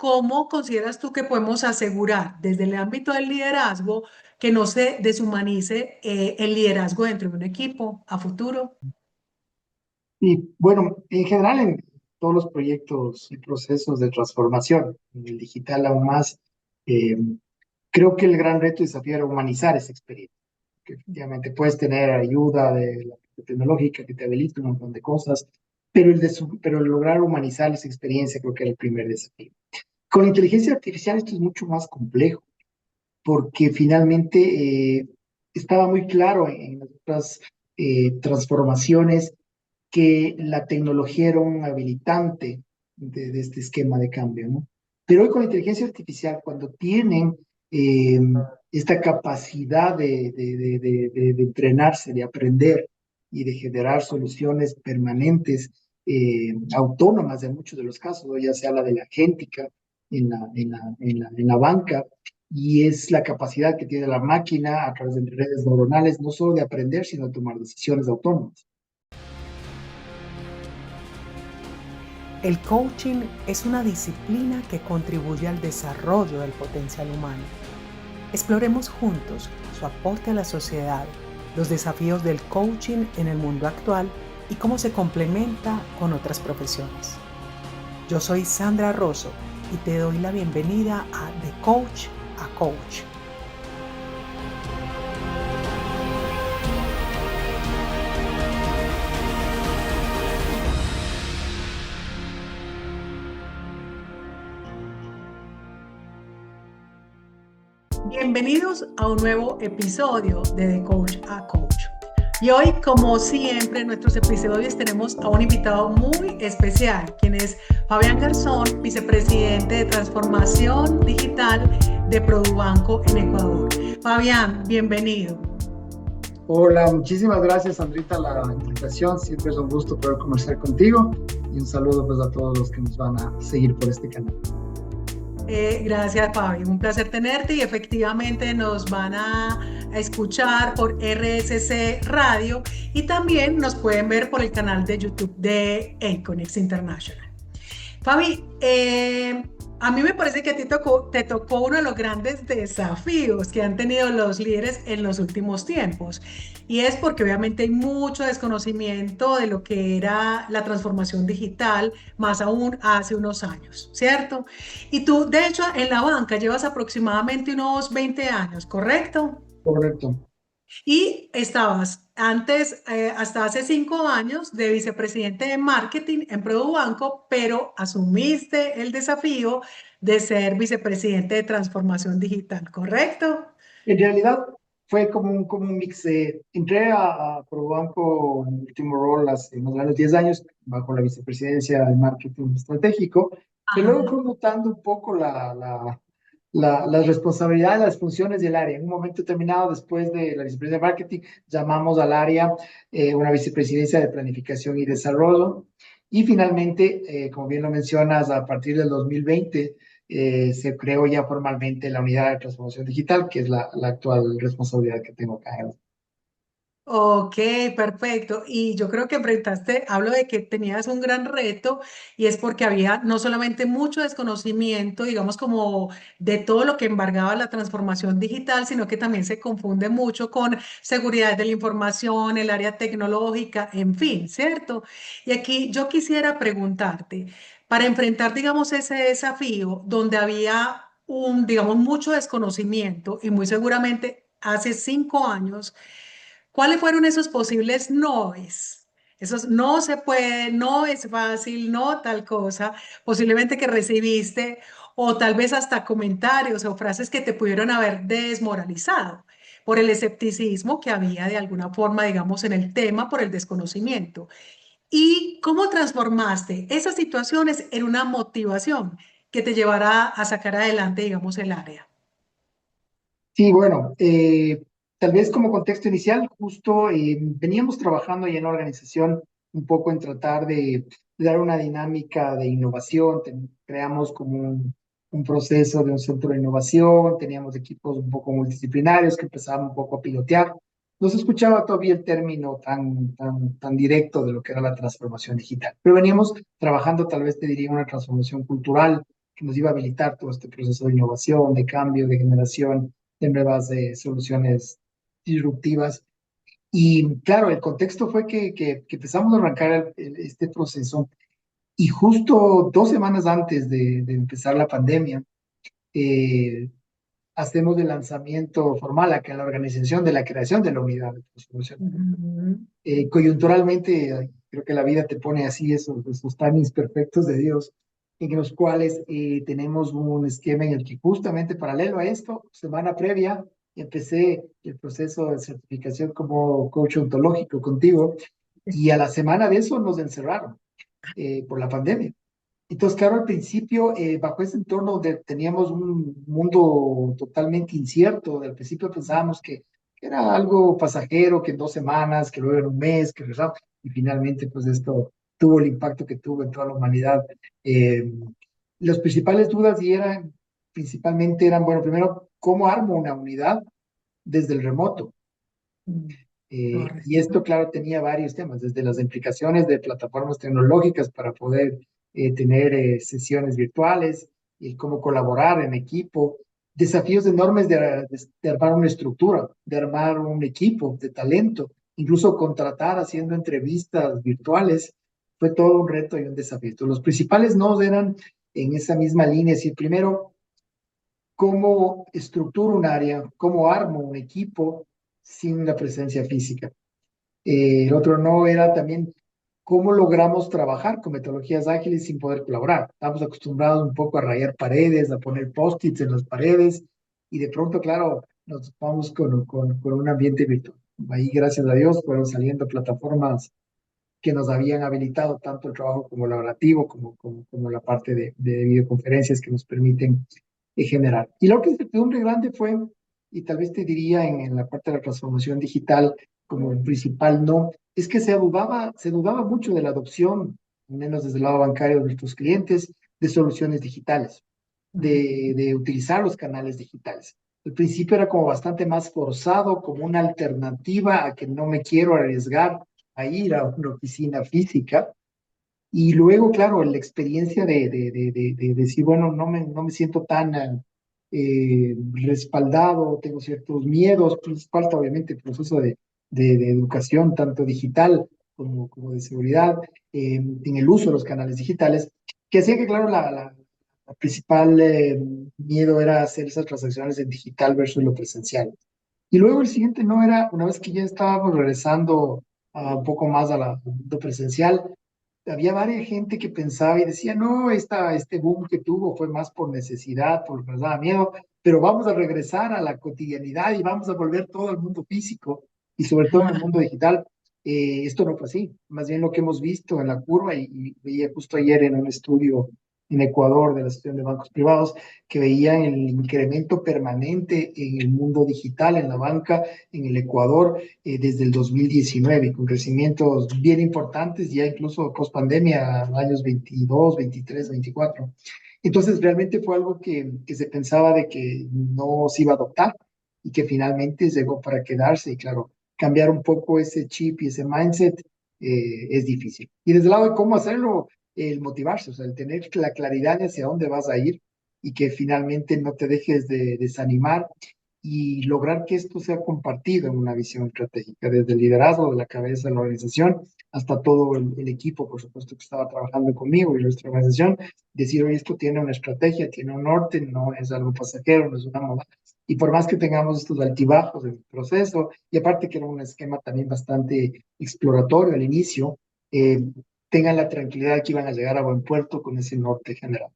¿cómo consideras tú que podemos asegurar desde el ámbito del liderazgo que no se deshumanice el liderazgo dentro de un equipo a futuro? Y bueno, en general en todos los proyectos y procesos de transformación, en el digital aún más, eh, creo que el gran reto y desafío era humanizar esa experiencia. Que efectivamente puedes tener ayuda de la parte tecnológica que te habilita un montón de cosas, pero el lograr humanizar esa experiencia creo que era el primer desafío. Con la inteligencia artificial esto es mucho más complejo, porque finalmente estaba muy claro en las otras transformaciones que la tecnología era un habilitante de este esquema de cambio, ¿no? Pero hoy con la inteligencia artificial, cuando tienen eh, esta capacidad de entrenarse, de aprender y de generar soluciones permanentes, autónomas en muchos de los casos, ¿no? Ya sea la de la agéntica en la banca, y es la capacidad que tiene la máquina a través de redes neuronales, no solo de aprender, sino de tomar decisiones autónomas. El coaching es una disciplina que contribuye al desarrollo del potencial humano. Exploremos juntos su aporte a la sociedad, los desafíos del coaching en el mundo actual y cómo se complementa con otras profesiones. Yo soy Sandra Rosso y te doy la bienvenida a De Coach a Coach. Bienvenidos a un nuevo episodio de The Coach a Coach. Y hoy, como siempre, en nuestros episodios tenemos a un invitado muy especial, quien es Fabián Garzón, vicepresidente de Transformación Digital de Produbanco en Ecuador. Fabián, bienvenido. Hola, muchísimas gracias, Sandrita, la invitación. Siempre es un gusto poder conversar contigo y un saludo pues a todos los que nos van a seguir por este canal. Gracias, Fabi. Un placer tenerte y efectivamente nos van a escuchar por RSC Radio y también nos pueden ver por el canal de YouTube de Aconex International. Fabi, a mí me parece que a ti te tocó uno de los grandes desafíos que han tenido los líderes en los últimos tiempos. Y es porque obviamente hay mucho desconocimiento de lo que era la transformación digital, más aún hace unos años, ¿cierto? Y tú, de hecho, en la banca llevas aproximadamente unos 20 años, ¿correcto? Correcto. Y estabas antes, hasta hace 5 años, de vicepresidente de marketing en Produbanco, pero asumiste el desafío de ser vicepresidente de transformación digital, ¿correcto? En realidad fue como un mix. Entré a ProBanco en el último rol hace más o menos 10 años, bajo la vicepresidencia de marketing estratégico, pero luego Ajá. fue mutando un poco las responsabilidades, las funciones del área. En un momento determinado, después de la vicepresidencia de marketing, llamamos al área una vicepresidencia de planificación y desarrollo. Y finalmente, como bien lo mencionas, a partir del 2020 se creó ya formalmente la unidad de transformación digital, que es la actual responsabilidad que tengo acá. Ok, perfecto. Y yo creo que enfrentaste, hablo de que tenías un gran reto y es porque había no solamente mucho desconocimiento, digamos, como de todo lo que embargaba la transformación digital, sino que también se confunde mucho con seguridad de la información, el área tecnológica, en fin, ¿cierto? Y aquí yo quisiera preguntarte, para enfrentar, digamos, ese desafío donde había digamos, mucho desconocimiento y muy seguramente hace 5 años, ¿cuáles fueron esos posibles noes? Esos no se puede, no es fácil, no tal cosa, posiblemente que recibiste, o tal vez hasta comentarios o frases que te pudieron haber desmoralizado por el escepticismo que había de alguna forma, digamos, en el tema por el desconocimiento. ¿Y cómo transformaste esas situaciones en una motivación que te llevará a sacar adelante, digamos, el área? Sí, bueno, tal vez como contexto inicial, justo veníamos trabajando ya en la organización un poco en tratar de dar una dinámica de innovación. Creamos como un proceso de un centro de innovación, teníamos equipos un poco multidisciplinarios que empezaban un poco a pilotear. No se escuchaba todavía el término tan directo de lo que era la transformación digital, pero veníamos trabajando, tal vez te diría, una transformación cultural que nos iba a habilitar todo este proceso de innovación, de cambio, de generación de nuevas soluciones disruptivas. Y claro, el contexto fue que empezamos a arrancar este proceso y justo 2 semanas antes de empezar la pandemia, eh, hacemos el lanzamiento formal acá en la organización de la creación de la unidad de transformación. Ujú. Coyunturalmente, creo que la vida te pone así esos timings perfectos de Dios, en los cuales tenemos un esquema en el que justamente paralelo a esto, semana previa, empecé el proceso de certificación como coach ontológico contigo, y a la semana de eso nos encerraron por la pandemia. Entonces, claro, al principio, bajo ese entorno donde teníamos un mundo totalmente incierto, al principio pensábamos que era algo pasajero, que en 2 semanas, que luego en un mes, que regresamos, y finalmente, pues esto tuvo el impacto que tuvo en toda la humanidad. Eh, las principales dudas principalmente eran, bueno, primero, ¿cómo armo una unidad desde el remoto? Mm. Y esto, Correcto. claro, tenía varios temas, desde las implicaciones de plataformas tecnológicas para poder tener sesiones virtuales y cómo colaborar en equipo, desafíos enormes de armar una estructura, de armar un equipo de talento, incluso contratar haciendo entrevistas virtuales, fue todo un reto y un desafío. Entonces, los principales nodos eran en esa misma línea, es decir, primero, cómo estructuro un área, cómo armo un equipo sin la presencia física. El otro no era también cómo logramos trabajar con metodologías ágiles sin poder colaborar. Estamos acostumbrados un poco a rayar paredes, a poner post-its en las paredes y de pronto, claro, nos topamos con un ambiente virtual. Ahí, gracias a Dios, fueron saliendo plataformas que nos habían habilitado tanto el trabajo como colaborativo, como la parte de videoconferencias que nos permiten generar. Y la otra incertidumbre grande fue, y tal vez te diría en la parte de la transformación digital como un principal no, es que se dudaba mucho de la adopción, al menos desde el lado bancario de nuestros clientes, de soluciones digitales, de utilizar los canales digitales. Al principio era como bastante más forzado, como una alternativa a que no me quiero arriesgar a ir a una oficina física. Y luego, claro, la experiencia de decir, bueno, no me siento tan respaldado, tengo ciertos miedos, pues falta obviamente el proceso de educación, tanto digital como de seguridad, en el uso de los canales digitales, que hacía que, claro, la principal miedo era hacer esas transacciones en digital versus lo presencial. Y luego el siguiente no era, una vez que ya estábamos regresando un poco más a la mundo presencial, había varias gente que pensaba y decía, no, este boom que tuvo fue más por necesidad, por lo que nos daba miedo, pero vamos a regresar a la cotidianidad y vamos a volver todo al mundo físico y sobre todo en el mundo digital. Esto no fue así, más bien lo que hemos visto en la curva y veía justo ayer en un estudio en Ecuador de la Asociación de Bancos Privados que veían el incremento permanente en el mundo digital, en la banca, en el Ecuador, desde el 2019, con crecimientos bien importantes, ya incluso post pandemia, años 22, 23, 24. Entonces, realmente fue algo que se pensaba de que no se iba a adoptar y que finalmente llegó para quedarse. Y claro, cambiar un poco ese chip y ese mindset es difícil. Y desde el lado de cómo hacerlo, el motivarse, o sea, el tener la claridad de hacia dónde vas a ir y que finalmente no te dejes de desanimar y lograr que esto sea compartido en una visión estratégica, desde el liderazgo de la cabeza de la organización hasta todo el equipo, por supuesto, que estaba trabajando conmigo y nuestra organización, decir, oye, esto tiene una estrategia, tiene un norte, no es algo pasajero, no es una moda. Y por más que tengamos estos altibajos en el proceso, y aparte que era un esquema también bastante exploratorio al inicio, eh, tengan la tranquilidad de que iban a llegar a buen puerto con ese norte general.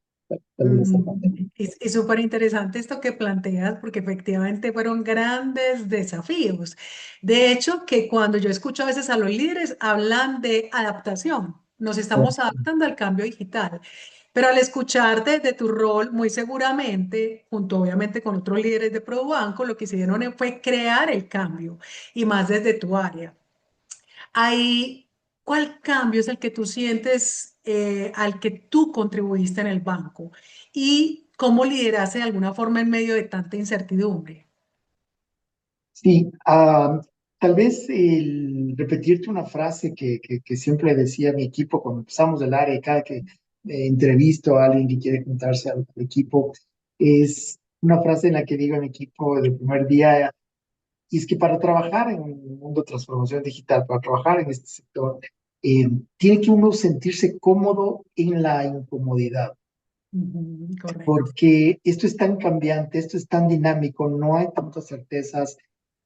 También esta pandemia. Y súper interesante esto que planteas, porque efectivamente fueron grandes desafíos. De hecho, que cuando yo escucho a veces a los líderes, hablan de adaptación. Nos estamos adaptando al cambio digital. Pero al escucharte de tu rol, muy seguramente, junto obviamente con otros líderes de ProBanco, lo que hicieron fue crear el cambio y más desde tu área. Ahí, ¿cuál cambio es el que tú sientes al que tú contribuiste en el banco? ¿Y cómo lideraste de alguna forma en medio de tanta incertidumbre? Sí, tal vez el repetirte una frase que siempre decía mi equipo cuando empezamos el área y cada que entrevisto a alguien que quiere juntarse al equipo, es una frase en la que digo a mi equipo del primer día, y es que para trabajar en un mundo de transformación digital, para trabajar en este sector, eh, tiene que uno sentirse cómodo en la incomodidad, Ujú, correcto. porque esto es tan cambiante, esto es tan dinámico, no hay tantas certezas,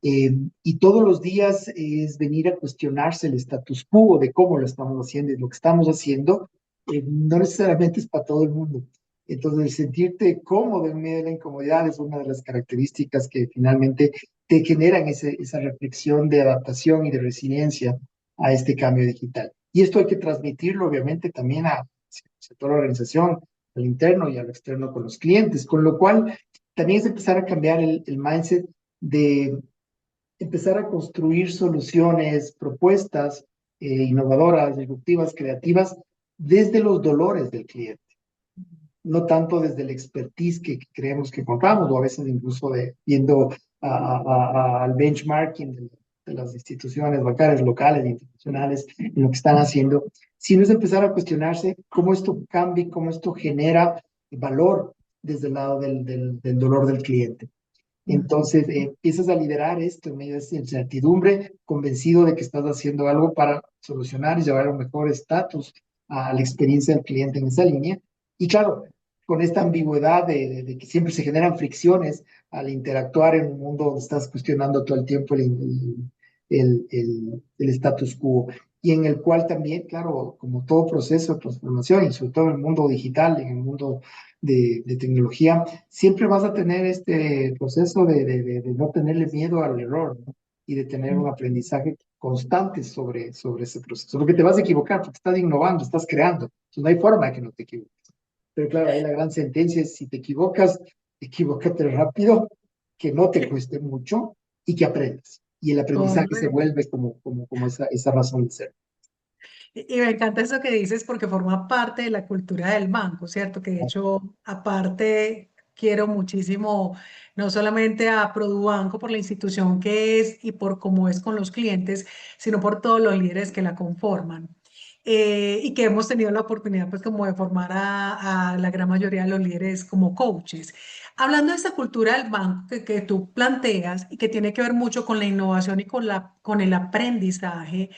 y todos los días es venir a cuestionarse el status quo de cómo lo estamos haciendo y lo que estamos haciendo, no necesariamente es para todo el mundo. Entonces, el sentirte cómodo en medio de la incomodidad es una de las características que finalmente te generan esa reflexión de adaptación y de resiliencia a este cambio digital. Y esto hay que transmitirlo, obviamente, también a toda la organización, al interno y al externo con los clientes, con lo cual también es empezar a cambiar el mindset de empezar a construir soluciones, propuestas innovadoras, disruptivas, creativas, desde los dolores del cliente, no tanto desde el expertise que creemos que compramos, o a veces incluso de viendo al benchmarking de las instituciones bancarias locales e internacionales en lo que están haciendo, sino es empezar a cuestionarse cómo esto cambia, cómo esto genera valor desde el lado del dolor del cliente. Ujú. Entonces, empiezas a liderar esto en medio de esa incertidumbre, convencido de que estás haciendo algo para solucionar y llevar un mejor estatus a la experiencia del cliente en esa línea. Y claro, con esta ambigüedad de que siempre se generan fricciones al interactuar en un mundo donde estás cuestionando todo el tiempo el status quo, y en el cual también, claro, como todo proceso de transformación, y sobre todo en el mundo digital, en el mundo de tecnología, siempre vas a tener este proceso de no tenerle miedo al error, ¿no? Y de tener un aprendizaje constante sobre ese proceso. Porque te vas a equivocar, porque estás innovando, estás creando. Entonces no hay forma de que no te equivoques. Pero claro, ahí la gran sentencia es, si te equivocas, equivócate rápido, que no te cueste mucho y que aprendas. Y el aprendizaje se Correcto. vuelve como esa razón de ser. Y me encanta eso que dices porque forma parte de la cultura del banco, ¿cierto? Que de hecho, aparte, quiero muchísimo, no solamente a Produbanco por la institución que es y por cómo es con los clientes, sino por todos los líderes que la conforman. Y que hemos tenido la oportunidad, pues, como de formar a la gran mayoría de los líderes como coaches. Hablando de esta cultura del banco que tú planteas y que tiene que ver mucho con la innovación y con el aprendizaje,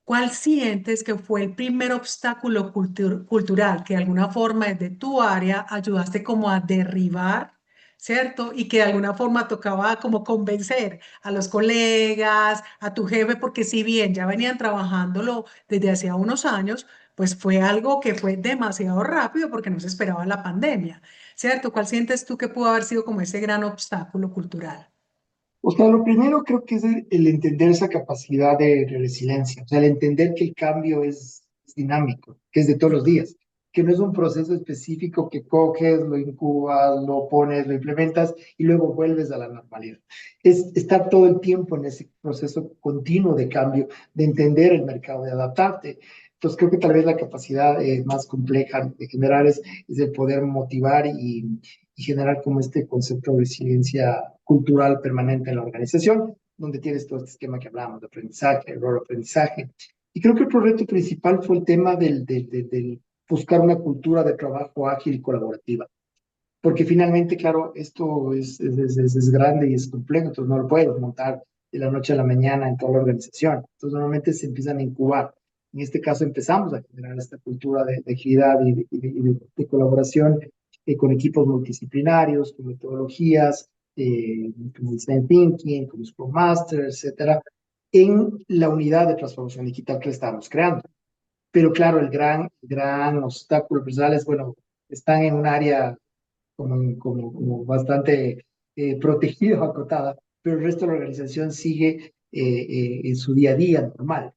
¿cuál sientes que fue el primer obstáculo cultural que de alguna forma desde tu área ayudaste como a derribar, ¿cierto? Y que de alguna forma tocaba como convencer a los colegas, a tu jefe, porque si bien ya venían trabajándolo desde hacía unos años, pues fue algo que fue demasiado rápido porque no se esperaba la pandemia, ¿cierto? ¿Cuál sientes tú que pudo haber sido como ese gran obstáculo cultural? O sea, lo primero creo que es el entender esa capacidad de resiliencia, o sea, el entender que el cambio es dinámico, que es de todos los días, que no es un proceso específico que coges, lo incubas, lo pones, lo implementas y luego vuelves a la normalidad. Es estar todo el tiempo en ese proceso continuo de cambio, de entender el mercado, de adaptarte. Entonces, creo que tal vez la capacidad más compleja de generar es el poder motivar y generar como este concepto de resiliencia cultural permanente en la organización, donde tienes todo este esquema que hablábamos de aprendizaje, error, aprendizaje. Y creo que otro reto principal fue el tema del buscar una cultura de trabajo ágil y colaborativa. Porque finalmente, claro, esto es grande y es complejo, entonces no lo puedes montar de la noche a la mañana en toda la organización. Entonces normalmente se empiezan a incubar. En este caso empezamos a generar esta cultura de agilidad y de colaboración con equipos multidisciplinarios, con metodologías, como Design Thinking, como Scrum Master, etcétera, en la unidad de transformación digital que le estamos creando. Pero claro, el gran obstáculo personal es, bueno, están en un área como bastante protegida o acotada, pero el resto de la organización sigue en su día a día normal.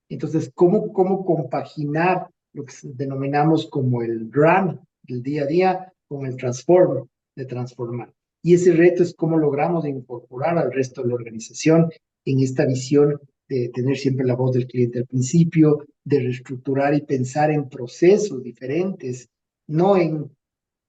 Entonces, ¿cómo compaginar lo que denominamos como el run del día a día con el transform de transformar? Y ese reto es cómo logramos incorporar al resto de la organización en esta visión de tener siempre la voz del cliente al principio, de reestructurar y pensar en procesos diferentes, no en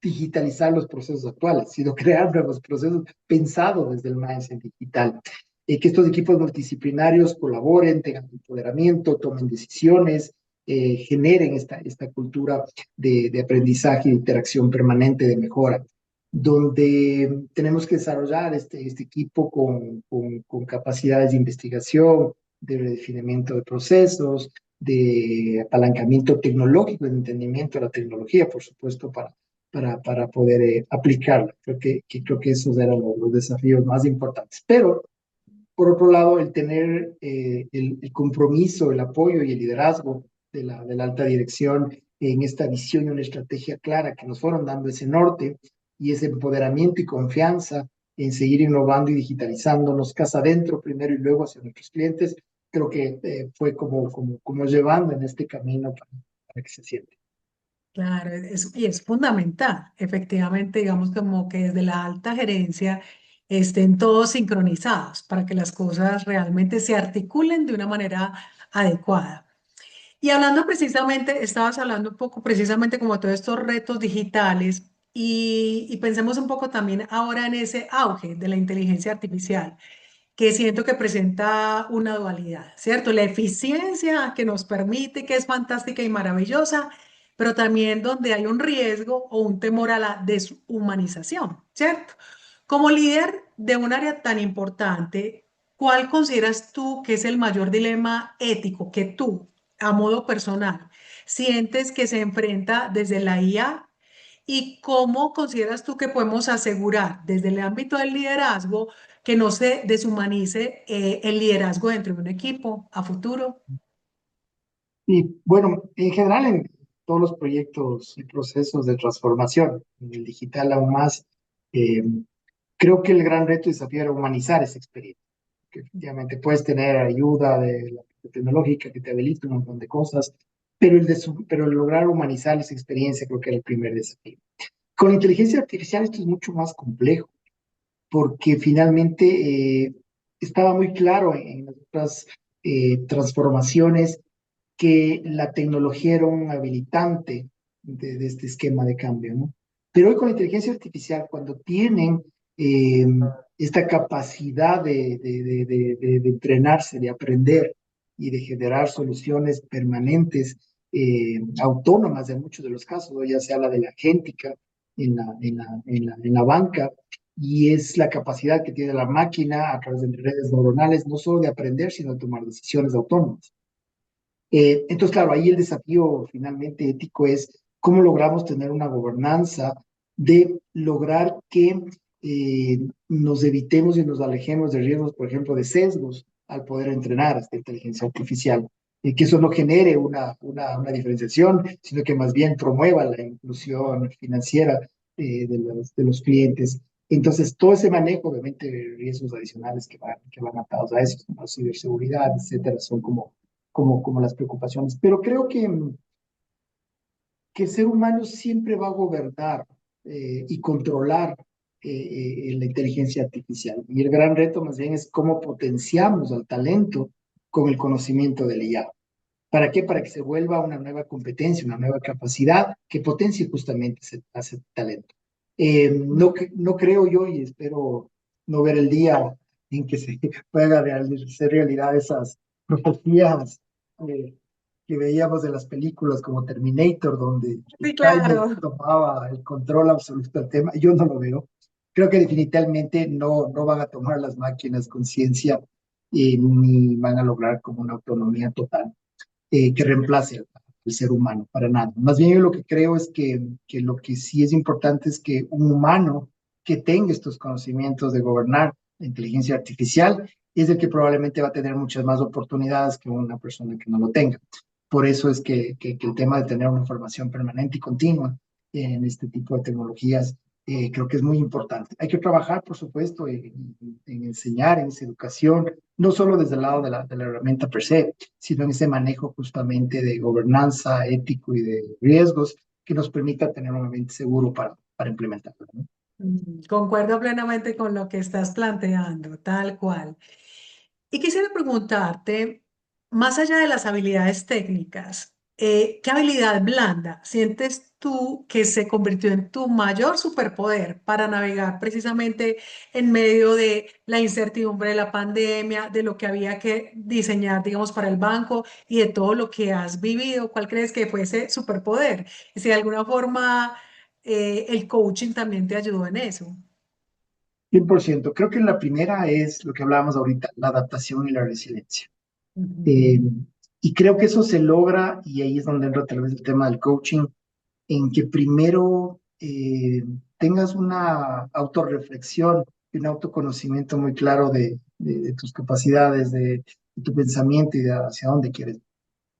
digitalizar los procesos actuales, sino crear nuevos procesos pensados desde el mindset digital. Que estos equipos multidisciplinarios colaboren, tengan empoderamiento, tomen decisiones, generen esta cultura de aprendizaje, de interacción permanente, de mejora, donde tenemos que desarrollar este equipo con capacidades de investigación, de redefinimiento de procesos, de apalancamiento tecnológico, de entendimiento de la tecnología, por supuesto, para poder aplicarla. Creo que esos eran los desafíos más importantes. Pero, por otro lado, el tener el compromiso, el apoyo y el liderazgo de la alta dirección en esta visión y una estrategia clara que nos fueron dando ese norte y ese empoderamiento y confianza en seguir innovando y digitalizándonos casa adentro primero y luego hacia nuestros clientes, creo que fue como llevando en este camino para que se siente. Claro, y es fundamental, efectivamente, digamos como que desde la alta gerencia estén todos sincronizados para que las cosas realmente se articulen de una manera adecuada. Y hablando precisamente, estabas hablando un poco precisamente como todos estos retos digitales y pensemos un poco también ahora en ese auge de la inteligencia artificial que siento que presenta una dualidad, ¿cierto? La eficiencia que nos permite, que es fantástica y maravillosa, pero también donde hay un riesgo o un temor a la deshumanización, ¿cierto? Como líder de un área tan importante, ¿cuál consideras tú que es el mayor dilema ético que tú, a modo personal, sientes que se enfrenta desde la IA? ¿Y cómo consideras tú que podemos asegurar desde el ámbito del liderazgo que no se deshumanice el liderazgo dentro de un equipo a futuro? Y bueno, en general en todos los proyectos y procesos de transformación, en el digital aún más, eh, creo que el gran reto y desafío era humanizar esa experiencia. Que efectivamente puedes tener ayuda de la parte tecnológica que te habilita un montón de cosas, pero pero el lograr humanizar esa experiencia creo que era el primer desafío. Con la inteligencia artificial esto es mucho más complejo, porque finalmente estaba muy claro en las otras transformaciones que la tecnología era un habilitante de este esquema de cambio, ¿no? Pero hoy con la inteligencia artificial, cuando tienen eh, esta capacidad de entrenarse, de aprender y de generar soluciones permanentes, autónomas en muchos de los casos, ¿no? Ya se habla de la agéntica en la banca, y es la capacidad que tiene la máquina a través de redes neuronales, no solo de aprender, sino de tomar decisiones autónomas. Entonces, claro, ahí el desafío finalmente ético es cómo logramos tener una gobernanza de lograr que nos evitemos y nos alejemos de riesgos, por ejemplo, de sesgos al poder entrenar esta inteligencia artificial. Y que eso no genere una diferenciación, sino que más bien promueva la inclusión financiera de los clientes. Entonces, todo ese manejo, obviamente, de riesgos adicionales que van atados a eso, como ciberseguridad, etcétera, son como las preocupaciones. Pero creo que el ser humano siempre va a gobernar y controlar la inteligencia artificial. Y el gran reto más bien es cómo potenciamos al talento con el conocimiento del IA. ¿Para qué? Para que se vuelva una nueva competencia, una nueva capacidad que potencie justamente ese talento. No creo yo y espero no ver el día en que se pueda hacer realidad esas profecías eh, que veíamos de las películas como Terminator, donde el Sí, cyborg claro. tomaba el control absoluto del tema. Yo no lo veo. Creo que definitivamente no van a tomar las máquinas conciencia ni van a lograr como una autonomía total que reemplace al ser humano, para nada. Más bien yo lo que creo es que lo que sí es importante es que un humano que tenga estos conocimientos de gobernar la inteligencia artificial es el que probablemente va a tener muchas más oportunidades que una persona que no lo tenga. Por eso es que el tema de tener una formación permanente y continua en este tipo de tecnologías creo que es muy importante. Hay que trabajar, por supuesto, en enseñar, en esa educación, no solo desde el lado de la herramienta per se, sino en ese manejo justamente de gobernanza, ético y de riesgos que nos permita tener un ambiente seguro para implementarlo, ¿no? Concuerdo plenamente con lo que estás planteando, tal cual. Y quisiera preguntarte, más allá de las habilidades técnicas, ¿qué habilidad blanda sientes tú que se convirtió en tu mayor superpoder para navegar precisamente en medio de la incertidumbre de la pandemia, de lo que había que diseñar, digamos, para el banco y de todo lo que has vivido? ¿Cuál crees que fue ese superpoder? Y si de alguna forma el coaching también te ayudó en eso. 100%. Creo que la primera es lo que hablábamos ahorita, la adaptación y la resiliencia. Ujú. Eh, y creo que eso se logra, y ahí es donde entra tal vez el tema del coaching, en que primero tengas una autorreflexión y un autoconocimiento muy claro de tus capacidades, de tu pensamiento y de hacia dónde quieres.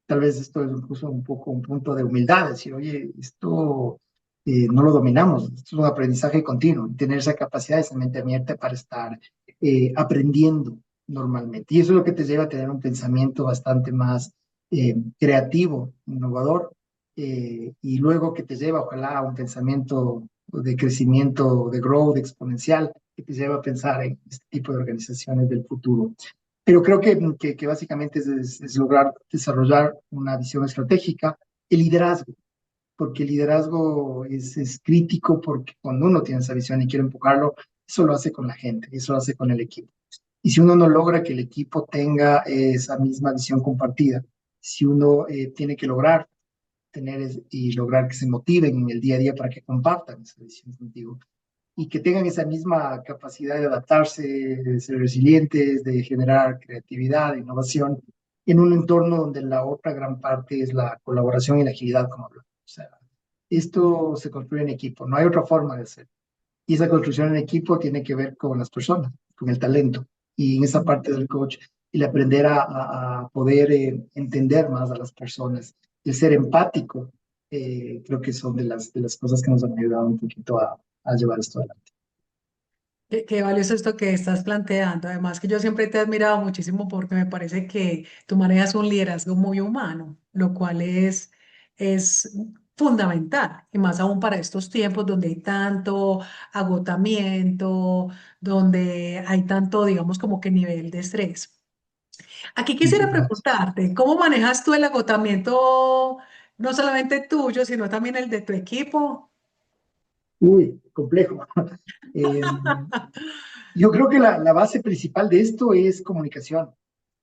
Tal vez esto es incluso un poco un punto de humildad, decir, oye, esto no lo dominamos, esto es un aprendizaje continuo, y tener esa capacidad, esa mente abierta para estar aprendiendo normalmente. Y eso es lo que te lleva a tener un pensamiento bastante más creativo, innovador, y luego que te lleva, ojalá, a un pensamiento de crecimiento, de growth exponencial, que te lleva a pensar en este tipo de organizaciones del futuro. Pero creo que básicamente es lograr desarrollar una visión estratégica, el liderazgo, porque el liderazgo es crítico porque cuando uno tiene esa visión y quiere empujarlo, eso lo hace con la gente, eso lo hace con el equipo. Y si uno no logra que el equipo tenga esa misma visión compartida, si uno tiene que lograr y lograr que se motiven en el día a día para que compartan esa visión contigo, y que tengan esa misma capacidad de adaptarse, de ser resilientes, de generar creatividad, innovación, en un entorno donde la otra gran parte es la colaboración y la agilidad, como hablamos. O sea, esto se construye en equipo, no hay otra forma de hacerlo. Y esa construcción en equipo tiene que ver con las personas, con el talento. Y en esa parte del coach, el aprender a poder entender más a las personas, el ser empático, creo que son de las cosas que nos han ayudado un poquito a llevar esto adelante. Qué valioso esto que estás planteando. Además que yo siempre te he admirado muchísimo porque me parece que tú manejas un liderazgo muy humano, lo cual es fundamental, y más aún para estos tiempos donde hay tanto agotamiento, donde hay tanto, digamos, como que nivel de estrés. Aquí quisiera Impresionante. preguntarte, ¿cómo manejas tú el agotamiento, no solamente tuyo, sino también el de tu equipo? Uy, complejo. Eh, yo creo que la base principal de esto es comunicación.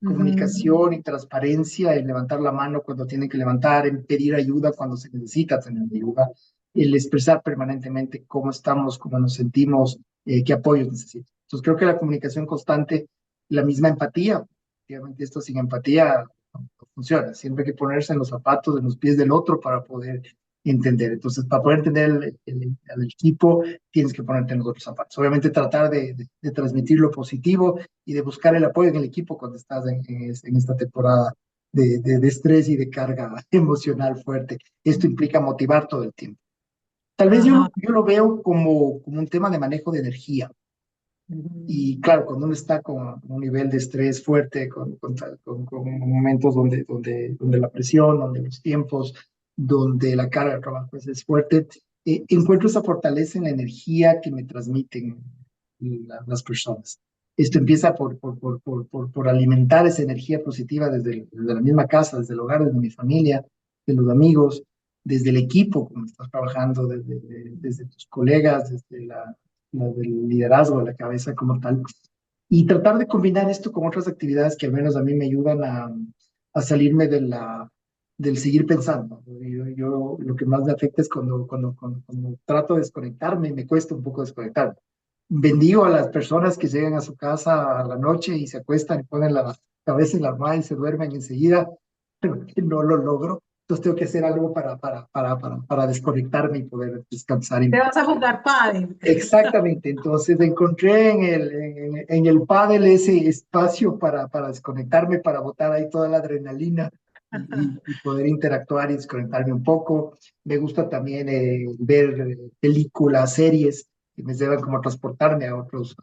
Ujú. Comunicación y transparencia, en levantar la mano cuando tienen que levantar, en pedir ayuda cuando se necesita tener ayuda, el expresar permanentemente cómo estamos, cómo nos sentimos, qué apoyos necesitamos. Entonces creo que la comunicación constante, la misma empatía, obviamente esto sin empatía no funciona. Siempre hay que ponerse en los zapatos, en los pies del otro para poder entender. Entonces, para poder entender al equipo, tienes que ponerte en los otros zapatos. Obviamente tratar de transmitir lo positivo y de buscar el apoyo en el equipo cuando estás en esta temporada de estrés y de carga emocional fuerte. Esto implica motivar todo el tiempo. Tal vez Ajá. yo lo veo como un tema de manejo de energía. Ujú. Y claro, cuando uno está con un nivel de estrés fuerte, con momentos donde la presión, donde los tiempos, donde la carga de trabajo es fuerte, encuentro esa fortaleza en la energía que me transmiten las personas. Esto empieza por alimentar esa energía positiva desde la misma casa, desde el hogar, desde mi familia, de los amigos, desde el equipo, como estás trabajando, desde tus colegas, desde del liderazgo, la cabeza como tal, y tratar de combinar esto con otras actividades que al menos a mí me ayudan a salirme del seguir pensando. Yo lo que más me afecta es cuando trato de desconectarme, me cuesta un poco desconectarme. Bendigo a las personas que llegan a su casa a la noche y se acuestan y ponen la cabeza en la almohada y se duermen enseguida, pero que no lo logro. Entonces tengo que hacer algo para desconectarme y poder descansar y Te vas a jugar pádel. exactamente, entonces encontré en el pádel ese espacio para desconectarme, para botar ahí toda la adrenalina y poder interactuar y desconectarme un poco. Me gusta también ver películas, series que me llevan como a transportarme a otros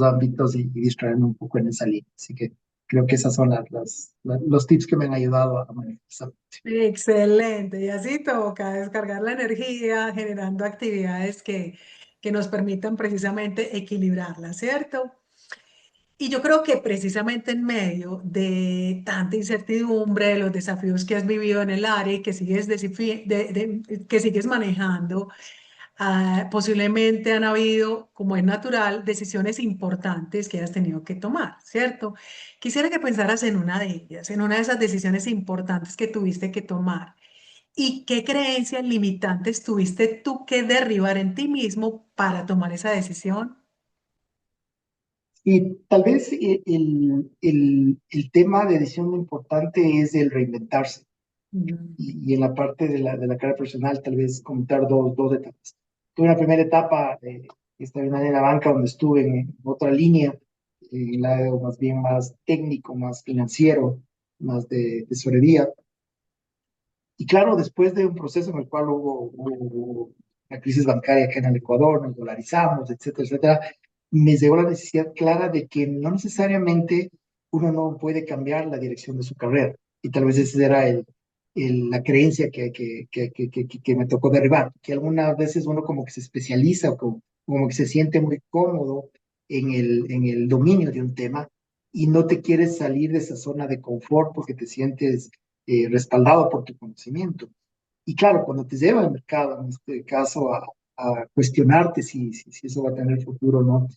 ámbitos y distraerme un poco en esa línea. Así que creo que esas son los tips que me han ayudado a manejar esa. Excelente. Y así toca descargar la energía generando actividades que nos permitan precisamente equilibrarla, ¿cierto? Y yo creo que precisamente en medio de tanta incertidumbre, de los desafíos que has vivido en el área y que sigues, que sigues manejando, posiblemente han habido, como es natural, decisiones importantes que has tenido que tomar, ¿cierto? Quisiera que pensaras en una de ellas, en una de esas decisiones importantes que tuviste que tomar. ¿Y qué creencias limitantes tuviste tú que derribar en ti mismo para tomar esa decisión? Y tal vez el tema de decisión importante es el reinventarse. Mm. Y en la parte de la carrera profesional, tal vez comentar dos etapas. Tuve una primera etapa extraordinaria en la banca, donde estuve en otra línea, en el lado más bien más técnico, más financiero, más de tesorería. Y claro, después de un proceso en el cual hubo la crisis bancaria acá en el Ecuador, nos dolarizamos, etcétera, etcétera, me llegó la necesidad clara de que no necesariamente uno no puede cambiar la dirección de su carrera. Y tal vez esa era la creencia que me tocó derribar, que algunas veces uno como que se especializa o como que se siente muy cómodo en el dominio de un tema y no te quieres salir de esa zona de confort porque te sientes respaldado por tu conocimiento. Y claro, cuando te lleva al mercado, en este caso, a cuestionarte si eso va a tener futuro o no,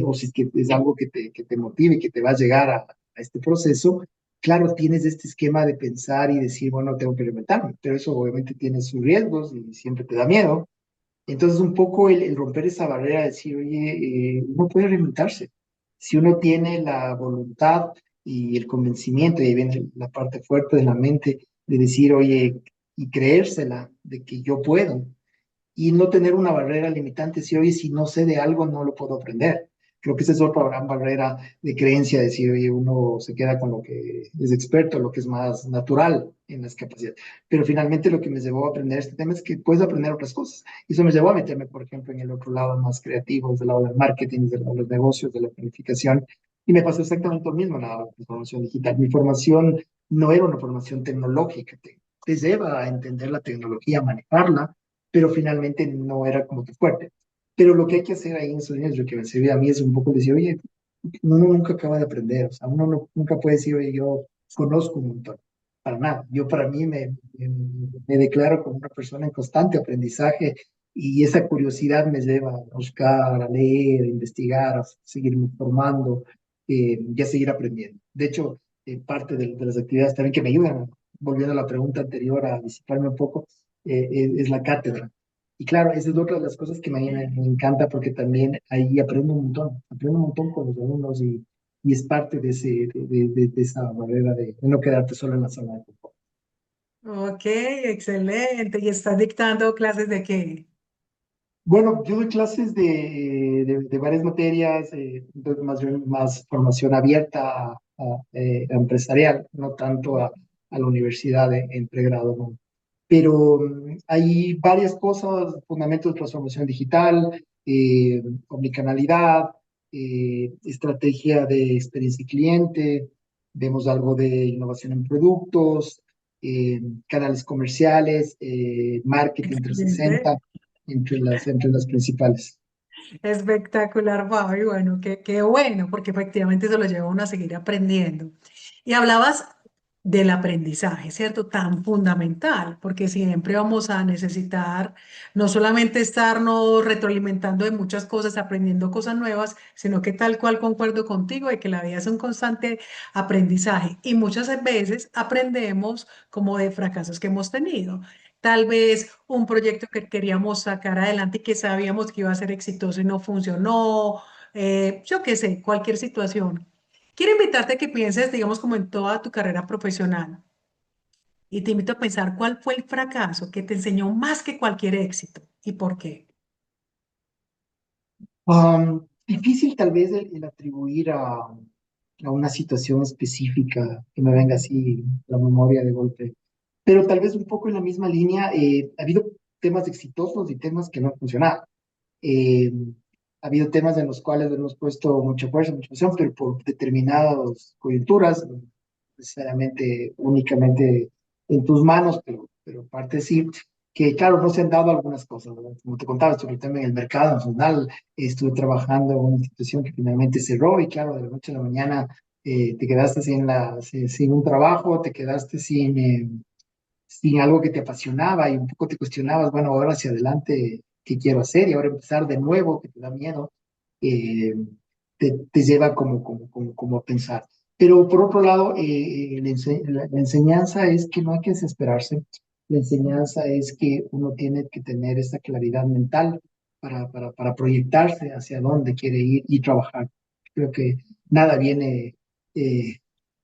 o si es que es algo que te motive, que te va a llegar a este proceso, claro, tienes este esquema de pensar y decir, bueno, tengo que reinventarme, pero eso obviamente tiene sus riesgos y siempre te da miedo. Entonces, un poco el romper esa barrera, de decir, oye, uno puede reinventarse. Si uno tiene la voluntad y el convencimiento, y ahí viene la parte fuerte de la mente, de decir, oye, y creérsela, de que yo puedo, y no tener una barrera limitante, si oye, si no sé de algo, no lo puedo aprender. Creo que esa es otra gran barrera de creencia, decir, oye, uno se queda con lo que es experto, lo que es más natural en las capacidades. Pero finalmente lo que me llevó a aprender este tema es que puedes aprender otras cosas. Y eso me llevó a meterme, por ejemplo, en el otro lado más creativo, del lado del marketing, del lado de los negocios, de la planificación. Y me pasó exactamente lo mismo en la formación digital. Mi formación no era una formación tecnológica, te lleva a entender la tecnología, a manejarla, pero finalmente no era como tu fuerte. Pero lo que hay que hacer ahí en esos niños, lo que me sirve a mí es un poco decir, oye, uno nunca acaba de aprender, o sea, uno nunca puede decir, oye, yo conozco un montón, para nada. Yo para mí me declaro como una persona en constante aprendizaje y esa curiosidad me lleva a buscar, a leer, a investigar, a seguirme formando y a seguir aprendiendo. De hecho, parte de las actividades también que me ayudan, volviendo a la pregunta anterior, a disiparme un poco, es la cátedra. Y claro, esa es otra de las cosas que me encanta porque también ahí aprendo un montón con los alumnos y es parte de, de esa barrera de no quedarte solo en la zona de confort. Ok, excelente. ¿Y estás dictando clases de qué? Bueno, yo doy clases de varias materias, doy más bien más formación abierta empresarial, no tanto a la universidad en pregrado, ¿no? Pero hay varias cosas, fundamentos de transformación digital, omnicanalidad, estrategia de experiencia cliente, vemos algo de innovación en productos, canales comerciales, marketing Excelente. 360 entre las principales. Espectacular, Fabi. Bueno, qué bueno, porque efectivamente eso lo lleva a uno a seguir aprendiendo. Y hablabas del aprendizaje, ¿cierto? Tan fundamental, porque siempre vamos a necesitar no solamente estarnos retroalimentando de muchas cosas, aprendiendo cosas nuevas, sino que tal cual concuerdo contigo de que la vida es un constante aprendizaje y muchas veces aprendemos como de fracasos que hemos tenido. Tal vez un proyecto que queríamos sacar adelante y que sabíamos que iba a ser exitoso y no funcionó, yo qué sé, cualquier situación. Quiero invitarte a que pienses, digamos, como en toda tu carrera profesional y te invito a pensar cuál fue el fracaso que te enseñó más que cualquier éxito y por qué. Difícil tal vez el atribuir a una situación específica que me venga así la memoria de golpe, pero tal vez un poco en la misma línea, ha habido temas exitosos y temas que no han funcionado. Eh, ha habido temas en los cuales hemos puesto mucha fuerza, mucha pasión, pero por determinadas coyunturas, no necesariamente únicamente en tus manos, pero parte sí. que claro, no se han dado algunas cosas, ¿verdad? Como te contaba, estuve también en el mercado nacional, estuve trabajando en una institución que finalmente cerró y claro, de la noche a la mañana te quedaste sin un trabajo, te quedaste sin algo que te apasionaba y un poco te cuestionabas, bueno, ahora hacia adelante, ¿qué quiero hacer? Y ahora empezar de nuevo, que te da miedo, eh, te lleva como a pensar. Pero por otro lado, la enseñanza es que no hay que desesperarse. La enseñanza es que uno tiene que tener esa claridad mental para proyectarse hacia dónde quiere ir y trabajar. Creo que nada viene eh,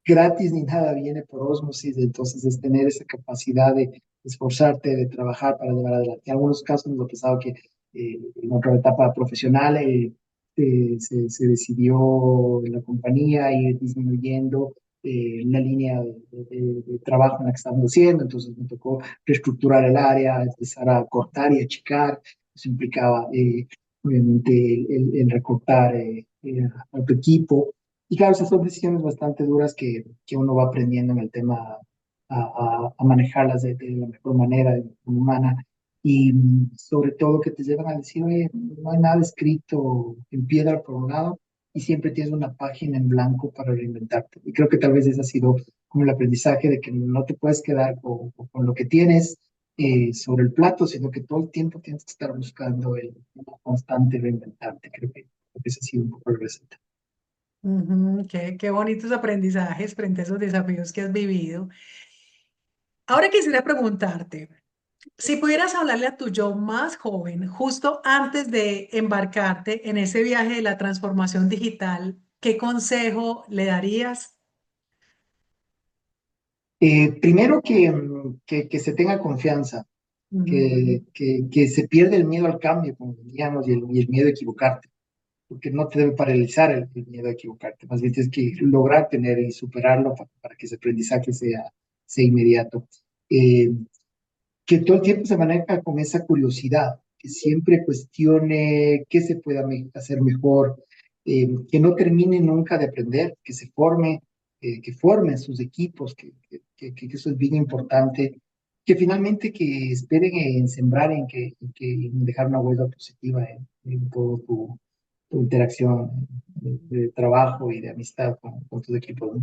gratis ni nada viene por ósmosis, entonces es tener esa capacidad de esforzarte, de trabajar para llevar adelante. En algunos casos nos ha pasado que en otra etapa profesional se decidió en la compañía ir disminuyendo la línea de trabajo en la que estábamos haciendo, entonces me tocó reestructurar el área, empezar a cortar y achicar, eso implicaba obviamente el recortar a tu equipo, y claro, esas son decisiones bastante duras que uno va aprendiendo en el tema a manejarlas de la mejor manera, de la mejor humana, y sobre todo que te llevan a decir, oye, no hay nada escrito en piedra por un lado, y siempre tienes una página en blanco para reinventarte. Y creo que tal vez ese ha sido como el aprendizaje de que no te puedes quedar con lo que tienes sobre el plato, sino que todo el tiempo tienes que estar buscando el constante reinventarte. Creo que ese ha sido un poco la receta. Ujú, qué bonitos aprendizajes frente a esos desafíos que has vivido. Ahora quisiera preguntarte, si pudieras hablarle a tu yo más joven, justo antes de embarcarte en ese viaje de la transformación digital, ¿qué consejo le darías? Primero que se tenga confianza, Ujú, que se pierda el miedo al cambio, como decíamos, y el miedo a equivocarte, porque no te debe paralizar el miedo a equivocarte, más bien tienes que lograr tener y superarlo para que ese aprendizaje sea inmediato. Eh, que todo el tiempo se maneja con esa curiosidad, que siempre cuestione qué se pueda hacer mejor, que no termine nunca de aprender, que se forme, que forme sus equipos, que eso es bien importante, que finalmente que esperen en sembrar, en dejar una huella positiva en todo tu interacción de trabajo y de amistad con tus equipos, ¿no?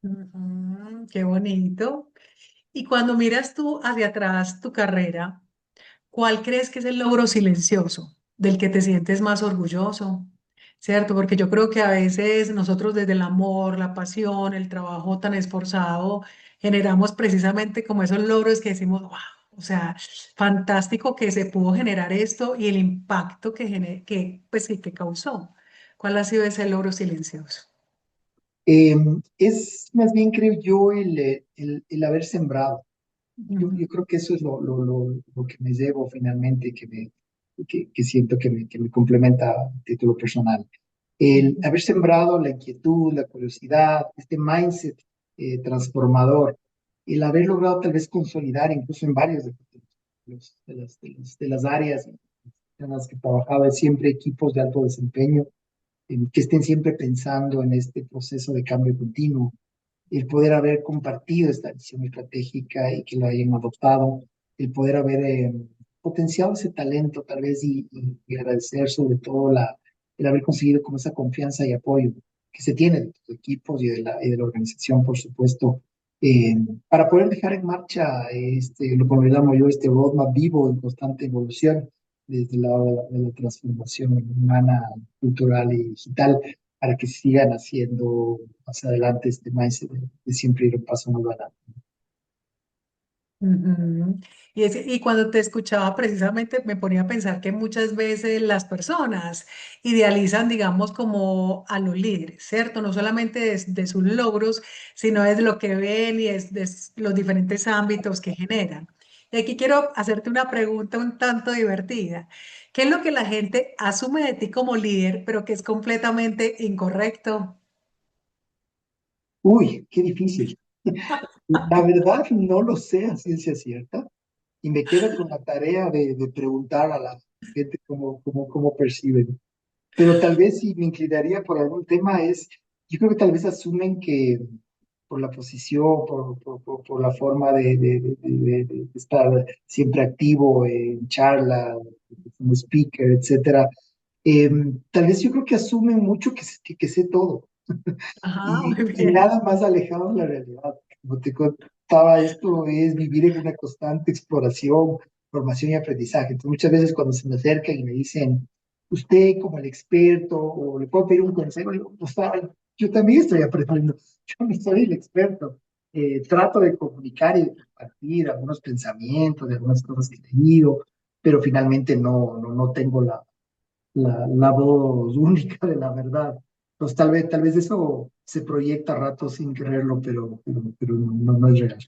ujú, qué bonito. Y cuando miras tú hacia atrás tu carrera, ¿cuál crees que es el logro silencioso del que te sientes más orgulloso? ¿Cierto? Porque yo creo que a veces nosotros desde el amor, la pasión, el trabajo tan esforzado, generamos precisamente como esos logros que decimos, wow, o sea, fantástico que se pudo generar esto y el impacto pues, que causó. ¿Cuál ha sido ese logro silencioso? Eh, es más bien, creo yo, el haber sembrado. Yo Ujú, creo que eso es lo que me llevo finalmente, que siento que me complementa a título personal. El ujú, haber sembrado la inquietud, la curiosidad, este mindset transformador, el haber logrado tal vez consolidar incluso en varios de las áreas en las que trabajaba, siempre equipos de alto desempeño, que estén siempre pensando en este proceso de cambio continuo, el poder haber compartido esta visión estratégica y que lo hayan adoptado, el poder haber potenciado ese talento tal vez y agradecer sobre todo el haber conseguido como esa confianza y apoyo que se tiene de los equipos y de la organización, por supuesto, eh, para poder dejar en marcha lo que le llamo yo, este roadmap vivo en constante evolución desde el lado de la transformación humana, cultural y digital para que sigan haciendo más adelante este mindset de siempre ir un paso más adelante. ujú. Y cuando te escuchaba precisamente me ponía a pensar que muchas veces las personas idealizan, digamos, como a los líderes, ¿cierto? No solamente de sus logros, sino es lo que ven y es de los diferentes ámbitos que generan. Y aquí quiero hacerte una pregunta un tanto divertida. ¿Qué es lo que la gente asume de ti como líder, pero que es completamente incorrecto? Uy, qué difícil. La verdad no lo sé a ciencia cierta y me quedo con la tarea de preguntar a la gente cómo perciben. Pero tal vez si me inclinaría por algún tema yo creo que tal vez asumen por la posición, por la forma de estar siempre activo en charla, como speaker, etcétera. Tal vez yo creo que asumen mucho que sé todo Ajá, muy y bien. nada más alejado de la realidad. Como te contaba, esto es vivir en una constante exploración, formación y aprendizaje. Entonces, muchas veces cuando se me acercan y me dicen, usted como el experto, o le puedo pedir un consejo, digo, pues, yo también estoy aprendiendo, yo no soy el experto. Trato de comunicar y de compartir algunos pensamientos, de algunas cosas que he leído, pero finalmente no tengo la voz única de la verdad. Entonces, tal vez eso se proyecta a rato sin quererlo, pero no es real.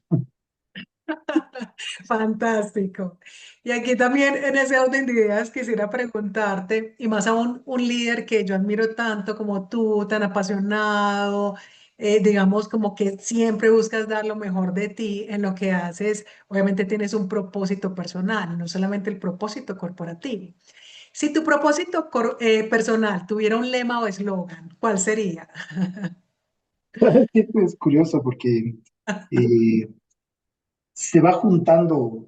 Fantástico. Y aquí también en ese orden de ideas quisiera preguntarte, y más aún un líder que yo admiro tanto como tú, tan apasionado, digamos como que siempre buscas dar lo mejor de ti en lo que haces, obviamente tienes un propósito personal, no solamente el propósito corporativo. Si tu propósito personal tuviera un lema o eslogan, ¿cuál sería? Esto es curioso porque eh, se va juntando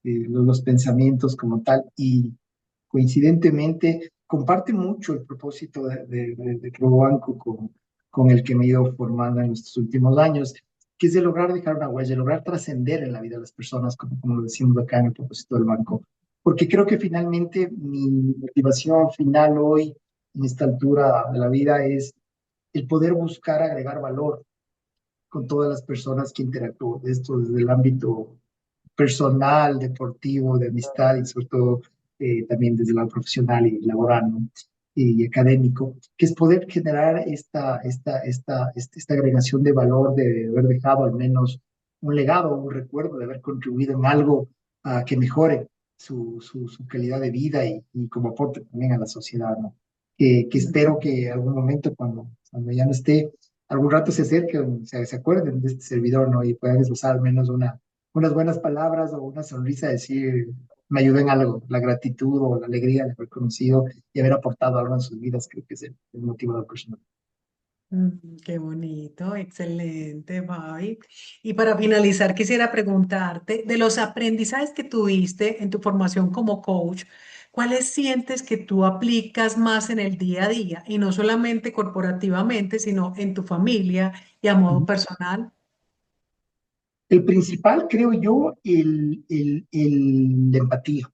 los pensamientos como tal y coincidentemente comparte mucho el propósito de Club Banco con el que me he ido formando en estos últimos años, que es de lograr dejar una huella, de lograr trascender en la vida de las personas, como lo decimos acá en el propósito del banco. Porque creo que finalmente mi motivación final hoy, en esta altura de la vida, es el poder buscar agregar valor con todas las personas que interactúo, esto desde el ámbito personal, deportivo, de amistad y sobre todo también desde el lado profesional y laboral, ¿no? Y académico, que es poder generar esta agregación de valor de haber dejado al menos un legado, un recuerdo, de haber contribuido en algo que mejore su calidad de vida y como aporte también a la sociedad, ¿no? Que espero que algún momento cuando ya no esté, algún rato se acerquen, se acuerden de este servidor, ¿no? Y puedan usar al menos unas buenas palabras o una sonrisa, decir, me ayudó en algo, la gratitud o la alegría de haber conocido y haber aportado algo en sus vidas, creo que es el motivador personal. Qué bonito, excelente, Fabi. Y para finalizar, quisiera preguntarte, de los aprendizajes que tuviste en tu formación como coach, ¿cuáles sientes que tú aplicas más en el día a día? Y no solamente corporativamente, sino en tu familia y a modo Ujú. personal. El principal, creo yo, la empatía,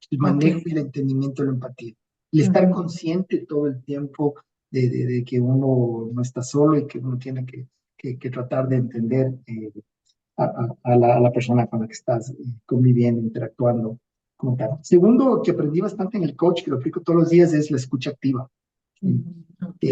el Ok. manejo y el entendimiento de la empatía. El estar Ujú, consciente todo el tiempo de que uno no está solo y que uno tiene que tratar de entender a la persona con la que estás conviviendo, interactuando, como tal. Segundo, que aprendí bastante en el coach, que lo aplico todos los días, es la escucha activa. ¿Sí? ujú, ok.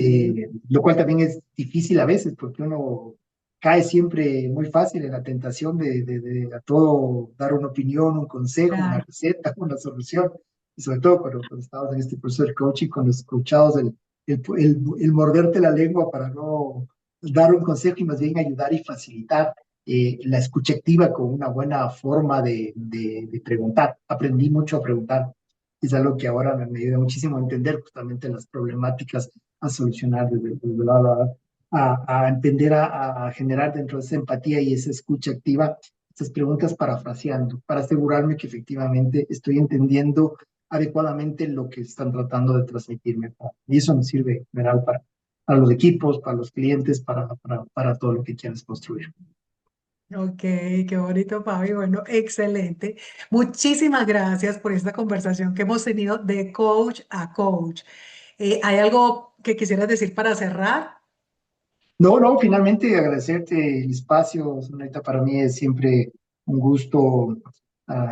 Lo cual también es difícil a veces, porque uno cae siempre muy fácil en la tentación de a todo dar una opinión, un consejo, una Claro. receta, una solución. Y sobre todo cuando estamos en este proceso de coaching con los coachados, el morderte la lengua para no dar un consejo y más bien ayudar y facilitar la escucha activa con una buena forma de preguntar. Aprendí mucho a preguntar. Es algo que ahora me ayuda muchísimo a entender justamente las problemáticas a solucionar desde a entender, a generar dentro de esa empatía y esa escucha activa estas preguntas parafraseando, para asegurarme que efectivamente estoy entendiendo adecuadamente lo que están tratando de transmitirme. Y eso nos sirve, en general, para los equipos, para los clientes, para todo lo que quieras construir. Ok, qué bonito, Fabi. Bueno, excelente. Muchísimas gracias por esta conversación que hemos tenido de coach a coach. ¿Hay algo que quisieras decir para cerrar? No, finalmente agradecerte el espacio, Sonita, para mí es siempre un gusto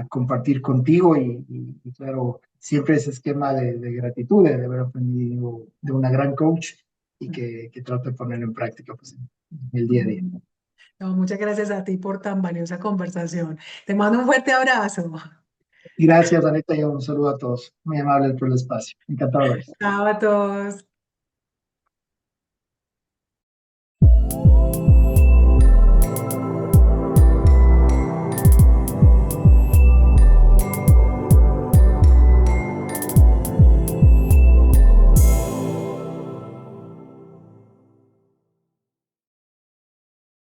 compartir contigo y claro, siempre ese esquema de gratitud, de haber aprendido de una gran coach y que trato de ponerlo en práctica pues, en el día a día. Mm, no, muchas gracias a ti por tan valiosa conversación. Te mando un fuerte abrazo. Gracias, Anita, y un saludo a todos. Muy amable por el espacio. Encantado de verlos. Chao a todos.